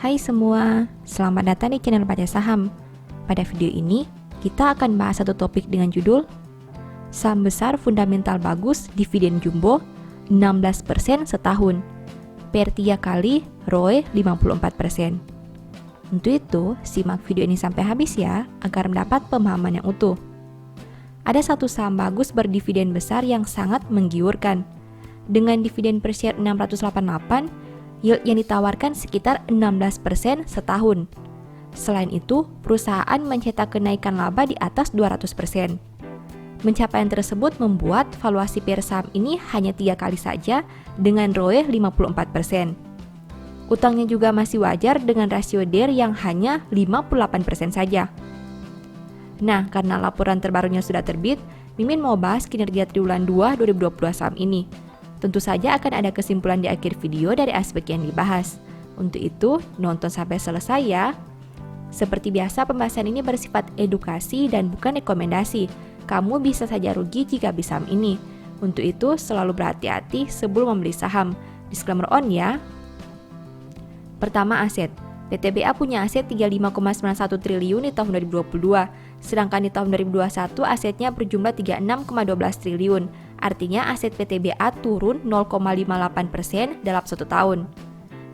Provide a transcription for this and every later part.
Hai semua, selamat datang di channel Baca Saham. Pada video ini, kita akan bahas satu topik dengan judul Saham besar fundamental bagus, dividen jumbo, 16% setahun. Per 3 kali, ROE 54%. Untuk itu, simak video ini sampai habis ya, agar mendapat pemahaman yang utuh. Ada satu saham bagus berdividen besar yang sangat menggiurkan. Dengan dividen per share 688, yield yang ditawarkan sekitar 16% setahun. Selain itu, perusahaan mencetak kenaikan laba di atas 200%. Pencapaian tersebut membuat valuasi per saham ini hanya 3 kali saja dengan ROE 54%. Utangnya juga masih wajar dengan rasio DER yang hanya 58% saja. Nah, karena laporan terbarunya sudah terbit, Mimin mau bahas kinerja triwulan 2 2022 saham ini. Tentu saja akan ada kesimpulan di akhir video dari aspek yang dibahas. Untuk itu, nonton sampai selesai ya. Seperti biasa, pembahasan ini bersifat edukasi dan bukan rekomendasi. Kamu bisa saja rugi jika beli saham ini. Untuk itu, selalu berhati-hati sebelum membeli saham. Disclaimer on ya. Pertama, aset. PTBA punya aset 35,91 triliun di tahun 2022. Sedangkan di tahun 2021 asetnya berjumlah 36,12 triliun. Artinya aset PTBA turun 0,58% dalam 1 tahun.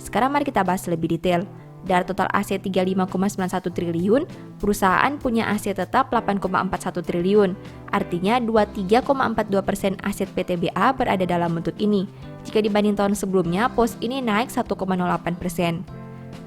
Sekarang mari kita bahas lebih detail. Dari total aset 35,91 triliun, perusahaan punya aset tetap 8,41 triliun. Artinya 23,42% aset PTBA berada dalam bentuk ini. Jika dibanding tahun sebelumnya, pos ini naik 1,08%.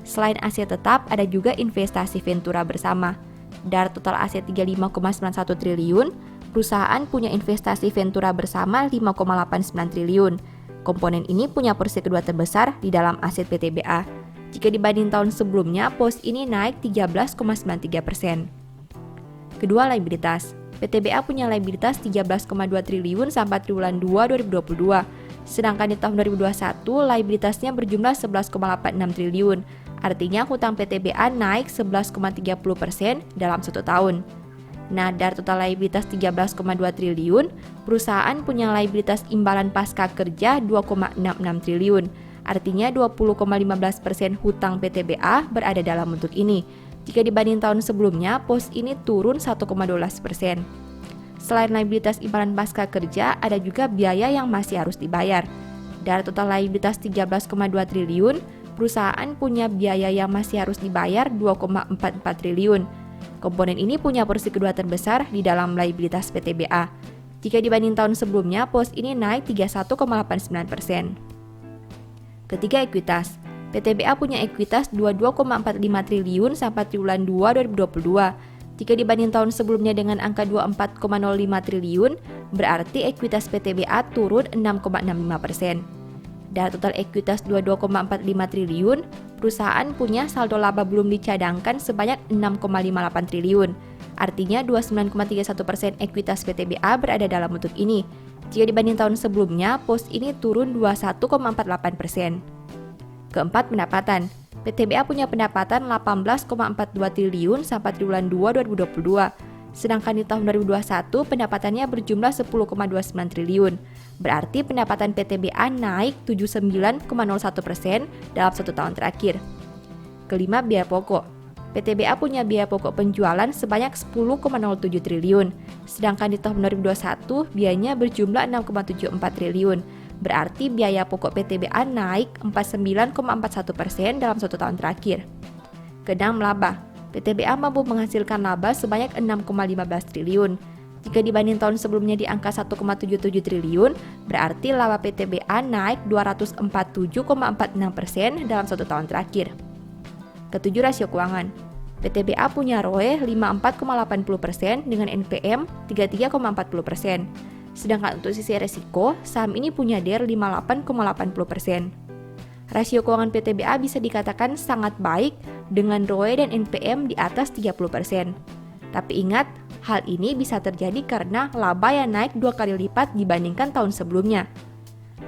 Selain aset tetap, ada juga investasi Ventura bersama. Dari total aset 35,91 triliun, perusahaan punya investasi Ventura bersama 5,89 triliun. Komponen ini punya porsi kedua terbesar di dalam aset PTBA. Jika dibanding tahun sebelumnya, pos ini naik 13,93%. Kedua, liabilitas. PTBA punya liabilitas 13,2 triliun sampai triwulan 2 2022. Sedangkan di tahun 2021, liabilitasnya berjumlah 11,86 triliun. Artinya hutang PTBA naik 11,30% dalam 1 tahun. Nah, dari total liabilitas 13,2 triliun, perusahaan punya liabilitas imbalan pasca kerja 2,66 triliun. Artinya 20,15% hutang PTBA berada dalam bentuk ini. Jika dibanding tahun sebelumnya, pos ini turun 1,12%. Selain liabilitas imbalan pasca kerja, ada juga biaya yang masih harus dibayar. Dari total liabilitas 13,2 triliun, perusahaan punya biaya yang masih harus dibayar 2,44 triliun. Komponen ini punya porsi kedua terbesar di dalam liabilitas PTBA. Jika dibanding tahun sebelumnya, pos ini naik 31,89%. Ketiga, ekuitas. PTBA punya ekuitas 22,45 triliun sampai triwulan 2 2022. Jika dibanding tahun sebelumnya dengan angka 24,05 triliun, berarti ekuitas PTBA turun 6,65%. Dari total ekuitas 22,45 triliun, perusahaan punya saldo laba belum dicadangkan sebanyak 6,58 triliun. Artinya 29,31% ekuitas PTBA berada dalam bentuk ini. Jika dibanding tahun sebelumnya, pos ini turun 21,48%. Keempat, pendapatan. PTBA punya pendapatan 18,42 triliun sampai triwulan 2 2022. Sedangkan di tahun 2021 pendapatannya berjumlah 10,29 triliun. Berarti pendapatan PTBA naik 79,01% dalam 1 tahun terakhir. Kelima, biaya pokok. PTBA punya biaya pokok penjualan sebanyak 10,07 triliun. Sedangkan di tahun 2021 biayanya berjumlah 6,74 triliun. Berarti biaya pokok PTBA naik 49,41% dalam 1 tahun terakhir. Keenam, laba. PTBA mampu menghasilkan laba sebanyak 6,15 triliun. Jika dibanding tahun sebelumnya di angka 1,77 triliun, berarti laba PTBA naik 247,46% dalam 1 tahun terakhir. Ketujuh, rasio keuangan. PTBA punya ROE 54,80% dengan NPM 33,40%. Sedangkan untuk sisi resiko, saham ini punya DER 58,80%. Rasio keuangan PTBA bisa dikatakan sangat baik dengan ROE dan NPM di atas 30%. Tapi ingat, hal ini bisa terjadi karena laba yang naik 2 kali lipat dibandingkan tahun sebelumnya.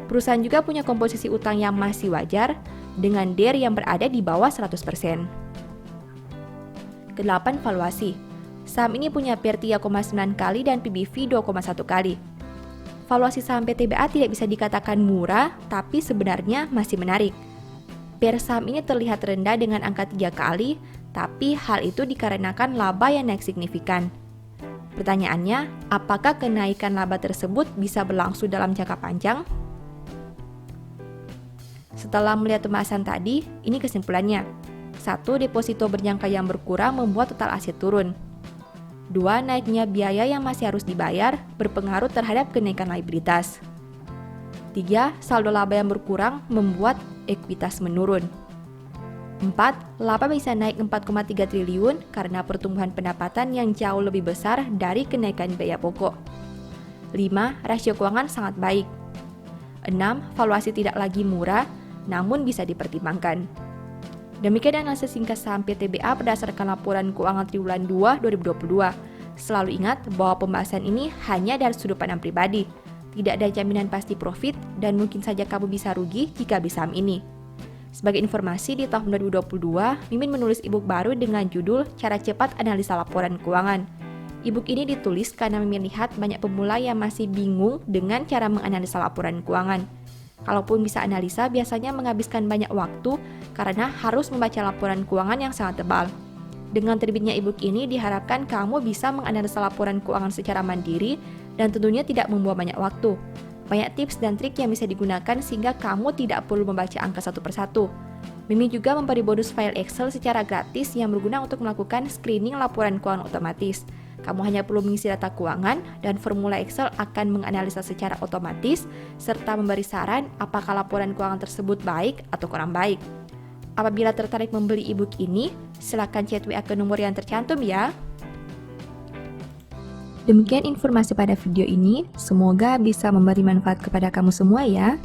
Perusahaan juga punya komposisi utang yang masih wajar dengan DER yang berada di bawah 100%. Kedelapan, valuasi. Saham ini punya PER 3,9 kali dan PBV 2,1 kali. Valuasi saham PTBA tidak bisa dikatakan murah, tapi sebenarnya masih menarik. PR saham ini terlihat rendah dengan angka 3 kali, tapi hal itu dikarenakan laba yang naik signifikan. Pertanyaannya, apakah kenaikan laba tersebut bisa berlangsung dalam jangka panjang? Setelah melihat pembahasan tadi, ini kesimpulannya. 1. Deposito berjangka yang berkurang membuat total aset turun. 2. Naiknya biaya yang masih harus dibayar berpengaruh terhadap kenaikan liabilitas. 3. Saldo laba yang berkurang membuat ekuitas menurun. 4. Laba bisa naik 4,3 triliun karena pertumbuhan pendapatan yang jauh lebih besar dari kenaikan biaya pokok. 5. Rasio keuangan sangat baik. 6. Valuasi tidak lagi murah, namun bisa dipertimbangkan. Demikian analisis singkat saham PTBA berdasarkan laporan keuangan triwulan 2 2022. Selalu ingat bahwa pembahasan ini hanya dari sudut pandang pribadi. Tidak ada jaminan pasti profit dan mungkin saja kamu bisa rugi jika beli saham ini. Sebagai informasi, di tahun 2022, Mimin menulis ebook baru dengan judul Cara Cepat Analisa Laporan Keuangan. Ebook ini ditulis karena Mimin lihat banyak pemula yang masih bingung dengan cara menganalisa laporan keuangan. Kalaupun bisa analisa, biasanya menghabiskan banyak waktu karena harus membaca laporan keuangan yang sangat tebal. Dengan terbitnya ebook ini, diharapkan kamu bisa menganalisa laporan keuangan secara mandiri dan tentunya tidak membuang banyak waktu. Banyak tips dan trik yang bisa digunakan sehingga kamu tidak perlu membaca angka satu persatu. Mimin juga memberi bonus file Excel secara gratis yang berguna untuk melakukan screening laporan keuangan otomatis. Kamu hanya perlu mengisi data keuangan dan formula Excel akan menganalisa secara otomatis serta memberi saran apakah laporan keuangan tersebut baik atau kurang baik. Apabila tertarik membeli ebook ini, silakan chat WA ke nomor yang tercantum ya. Demikian informasi pada video ini, semoga bisa memberi manfaat kepada kamu semua ya.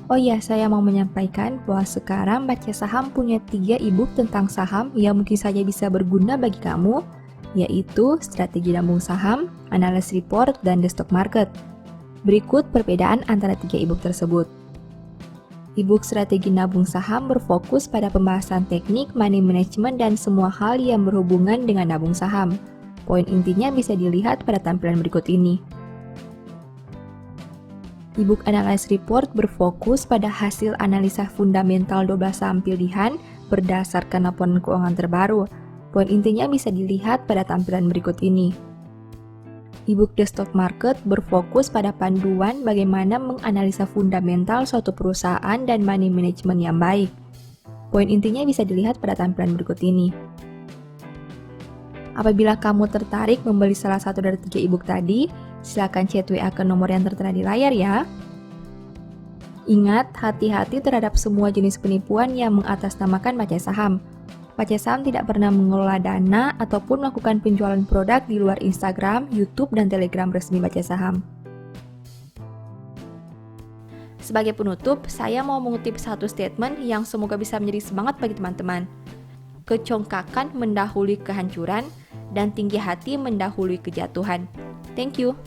Oh iya, saya mau menyampaikan bahwa sekarang Baca Saham punya 3 ebook tentang saham yang mungkin saja bisa berguna bagi kamu, yaitu Strategi Nabung Saham, Analysis Report, dan The Stock Market. Berikut perbedaan antara 3 ebook tersebut. Ebook Strategi Nabung Saham berfokus pada pembahasan teknik, money management, dan semua hal yang berhubungan dengan nabung saham. Poin intinya bisa dilihat pada tampilan berikut ini. Ebook Analysis Report berfokus pada hasil analisa fundamental 12 saham pilihan berdasarkan laporan keuangan terbaru. Poin intinya bisa dilihat pada tampilan berikut ini. Ebook The Stock Market berfokus pada panduan bagaimana menganalisa fundamental suatu perusahaan dan money management yang baik. Poin intinya bisa dilihat pada tampilan berikut ini. Apabila kamu tertarik membeli salah satu dari 3 ebook tadi, silakan chat WA ke nomor yang tertera di layar ya. Ingat, hati-hati terhadap semua jenis penipuan yang mengatasnamakan baca saham. Baca Saham tidak pernah mengelola dana ataupun melakukan penjualan produk di luar Instagram, YouTube, dan Telegram resmi Baca Saham. Sebagai penutup, saya mau mengutip satu statement yang semoga bisa menjadi semangat bagi teman-teman. Kecongkakan mendahului kehancuran, dan tinggi hati mendahului kejatuhan. Thank you.